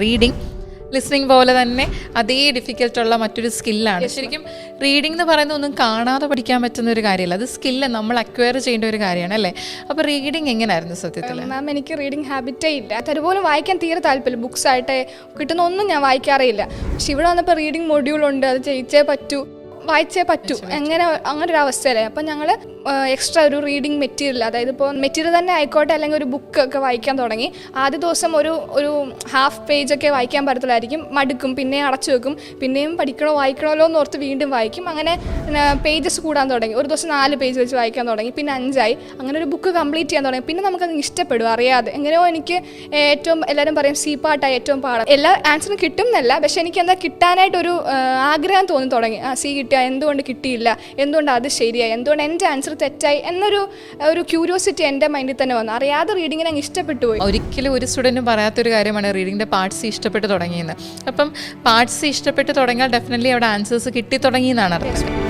Reading listening പോലെ തന്നെ അതേ ഡിഫിക്കൽട്ടുള്ള മറ്റൊരു സ്കില്ലാണ്. ശരിക്കും റീഡിംഗ് എന്ന് പറയുന്നത് ഒന്നും കാണാതെ പഠിക്കാൻ പറ്റുന്ന ഒരു കാര്യമല്ല, അത് സ്കില്ല് നമ്മൾ അക്വയർ ചെയ്യേണ്ട ഒരു കാര്യമാണ് അല്ലേ? അപ്പോൾ റീഡിംഗ് എങ്ങനെയായിരുന്നു സത്യത്തിൽ? മാം, എനിക്ക് റീഡിംഗ് ഹാബിറ്റേ ഇല്ല. അതുപോലെ വായിക്കാൻ തീരെ താല്പര്യം, ബുക്സ് ആയിട്ട് കിട്ടുന്ന ഒന്നും ഞാൻ വായിക്കാറേ. പക്ഷെ ഇവിടെ വന്നപ്പോൾ റീഡിംഗ് മൊഡ്യൂളുണ്ട്, അത് ചെയ്യിച്ചേ പറ്റൂ, വായിച്ചേ പറ്റൂ, അങ്ങനെ ഒരു അവസ്ഥയല്ലേ. അപ്പം ഞങ്ങൾ എക്സ്ട്രാ ഒരു റീഡിങ് മെറ്റീരിയൽ, അതായത് ഇപ്പോൾ മെറ്റീരിയൽ തന്നെ ആയിക്കോട്ടെ, അല്ലെങ്കിൽ ഒരു ബുക്കൊക്കെ വായിക്കാൻ തുടങ്ങി. ആദ്യ ദിവസം ഒരു ഹാഫ് പേജൊക്കെ വായിക്കാൻ പറ്റത്തില്ലായിരിക്കും, മടുക്കും, പിന്നെയും അടച്ചു വെക്കും, പിന്നെയും വായിക്കണമല്ലോ എന്ന് ഓർത്ത് വീണ്ടും വായിക്കും. അങ്ങനെ പേജസ് കൂടാൻ തുടങ്ങി. ഒരു ദിവസം 4 പേജ് വെച്ച് വായിക്കാൻ തുടങ്ങി, പിന്നെ 5 അങ്ങനെ ഒരു ബുക്ക് കംപ്ലീറ്റ് ചെയ്യാൻ തുടങ്ങി. പിന്നെ നമുക്കത് ഇഷ്ടപ്പെടും അറിയാതെ. എങ്ങനെയോ എനിക്ക് എല്ലാവരും പറയും സി പാട്ടാണ് ഏറ്റവും പാടാം, എല്ലാ ആൻസറും കിട്ടും എന്നല്ല, പക്ഷെ എനിക്ക് എന്താ കിട്ടാനായിട്ടൊരു ആഗ്രഹം തോന്നി തുടങ്ങി. സി കിട്ടിയ എന്തുകൊണ്ട് കിട്ടിയില്ല, എന്തുകൊണ്ട് അത് ശരിയായി, എന്തുകൊണ്ട് എൻ്റെ ആൻസർ തെറ്റായി എന്നൊരു ക്യൂരിയോസിറ്റി എൻ്റെ മൈൻഡിൽ തന്നെ വന്നു. അറിയാതെ റീഡിങ്ങിനെ അങ്ങ് ഇഷ്ടപ്പെട്ടു പോയി. ഒരിക്കലും ഒരു സ്റ്റുഡൻറ്റും പറയാത്തൊരു കാര്യമാണ് റീഡിങ്ങിൻ്റെ പാർട്സ് ഇഷ്ടപ്പെട്ട് തുടങ്ങിയെന്ന്. അപ്പം പാർട്സ് ഇഷ്ടപ്പെട്ട് തുടങ്ങിയാൽ ഡെഫിനറ്റ്ലി അവിടെ ആൻസേഴ്സ് കിട്ടി തുടങ്ങിയെന്നാണ് അറിയാം.